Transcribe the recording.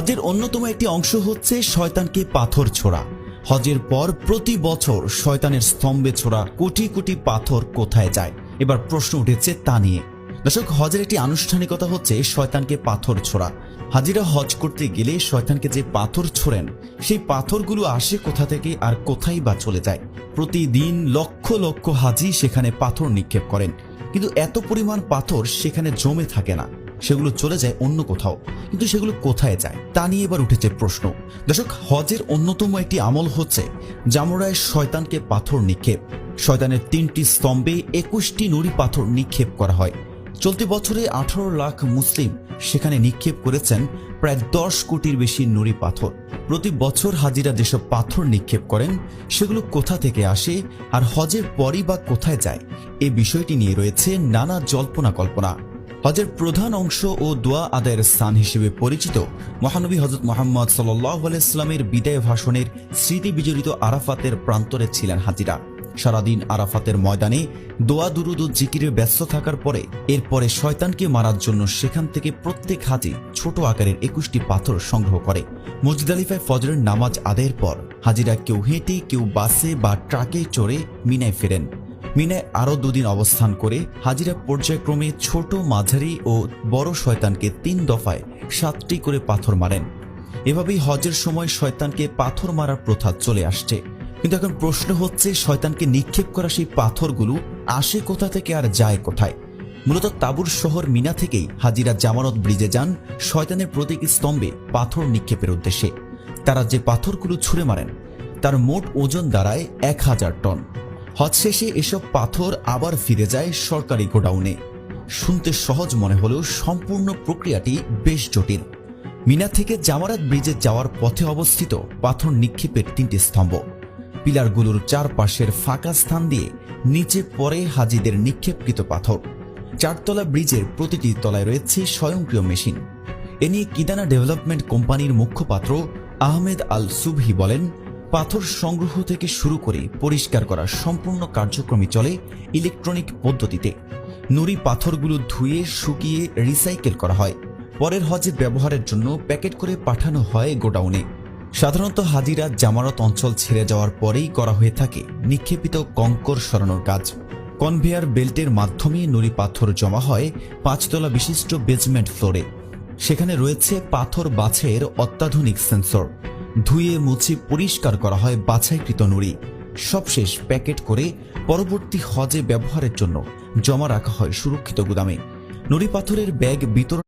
হজের অন্যতম একটি অংশ হচ্ছে শয়তানকে পাথর ছোড়া। হজের পর প্রতি বছর শয়তানের স্তম্ভে ছোড়া কোটি কোটি পাথর কোথায় যায়? এবার প্রশ্ন উঠেছে তা নিয়ে। দর্শক, হজের একটি আনুষ্ঠানিকতা হচ্ছে শয়তানকে পাথর ছোড়া। হাজিরা হজ করতে গেলে শয়তানকে যে পাথর ছোড়েন, সেই পাথরগুলো আসে কোথা থেকে আর কোথায় বা চলে যায়? প্রতিদিন লক্ষ লক্ষ হাজি সেখানে পাথর নিক্ষেপ করেন, কিন্তু এত পরিমাণ পাথর সেখানে জমে থাকে না, সেগুলো চলে যায় অন্য কোথাও। কিন্তু সেগুলো কোথায় যায় তা নিয়ে এবার উঠেছে প্রশ্ন। দর্শক, হজের অন্যতম একটি আমল হচ্ছে জামরায় শয়তানকে পাথর নিক্ষেপ। শয়তানের 3টি স্তম্ভে 21টি নুড়ি পাথর নিক্ষেপ করা হয়। চলতি বছরে 18 লাখ মুসলিম সেখানে নিক্ষেপ করেছেন প্রায় 10 কোটির বেশি নুড়ি পাথর। প্রতি বছর হাজিরা যেসব পাথর নিক্ষেপ করেন সেগুলো কোথা থেকে আসে আর হজের পরই বা কোথায় যায়, এ বিষয়টি নিয়ে রয়েছে নানা জল্পনা কল্পনা। হজের প্রধান অংশ ও দোয়া আদায়ের স্থান হিসেবে পরিচিত মহানবী হযরত মুহাম্মদ সাল্লাল্লাহু আলাইহি ওয়াসাল্লামের বিদায় ভাষণের স্মৃতি বিজড়িত আরাফাতের প্রান্তরে ছিলেন হাজিরা। সারাদিন আরাফাতের ময়দানে দোয়া দুরুদ ও জিকিরে ব্যস্ত থাকার পরে এরপরে শয়তানকে মারার জন্য সেখান থেকে প্রত্যেক হাজি ছোট আকারের 21টি পাথর সংগ্রহ করে। মুজদালিফায় ফজরের নামাজ আদায়ের পর হাজিরা কেউ হেঁটে, কেউ বাসে বা ট্রাকে চড়ে মিনায় ফেরেন। মিনায় আরও 2 দিন অবস্থান করে হাজিরা পর্যায়ক্রমে ছোট, মাঝারি ও বড় শয়তানকে 3 দফায় 7টি করে পাথর মারেন। এভাবেই হজের সময় শয়তানকে পাথর মারার প্রথা চলে আসছে। কিন্তু এখন প্রশ্ন হচ্ছে, শয়তানকে নিক্ষেপ করা সেই পাথরগুলো আসে কোথা থেকে আর যায় কোথায়? মূলত তাবুর শহর মিনা থেকেই হাজিরা জামানত ব্রিজে যান শয়তানের প্রতীক স্তম্ভে পাথর নিক্ষেপের উদ্দেশ্যে। তারা যে পাথরগুলো ছুঁড়ে মারেন তার মোট ওজন দাঁড়ায় 1000 টন। হজ শেষে এসব পাথর আবার ফিরে যায় সরকারি গোডাউনে। শুনতে সহজ মনে হলেও সম্পূর্ণ প্রক্রিয়াটি বেশ জটিল। মিনা থেকে জামারাত ব্রিজে যাওয়ার পথে অবস্থিত পাথর নিক্ষেপের 3টি স্তম্ভ। পিলারগুলোর চারপাশের ফাঁকা স্থান দিয়ে নিচে পড়ে হাজিদের নিক্ষেপকৃত পাথর। 4তলা ব্রিজের প্রতিটি তলায় রয়েছে স্বয়ংক্রিয় মেশিন। এ নিয়ে কিদানা ডেভেলপমেন্ট কোম্পানির মুখপাত্র আহমেদ আল সুবহি বলেন, পাথর সংগ্রহ থেকে শুরু করে পরিষ্কার করা সম্পূর্ণ কার্যক্রমই চলে ইলেকট্রনিক পদ্ধতিতে। নুড়ি পাথরগুলো ধুয়ে শুকিয়ে রিসাইকেল করা হয়, পরের হজে ব্যবহারের জন্য প্যাকেট করে পাঠানো হয় গোডাউনে। সাধারণত হাজিরা জামানত অঞ্চল ছেড়ে যাওয়ার পরেই করা হয়ে থাকে নিক্ষেপিত কঙ্কর সরানোর কাজ। কনভেয়ার বেল্টের মাধ্যমে নুড়ি পাথর জমা হয় 5তলা বিশিষ্ট বেজমেন্ট ফ্লোরে। সেখানে রয়েছে পাথর বাছাইয়ের অত্যাধুনিক সেন্সর। ধুয়ে মুছে পরিষ্কার করা হয় বাছাইকৃত নুড়ি। সবশেষ প্যাকেট করে পরবর্তী হজে ব্যবহারের জন্য জমা রাখা হয় সুরক্ষিত গুদামে। নুড়ি পাথরের ব্যাগ বিতরণ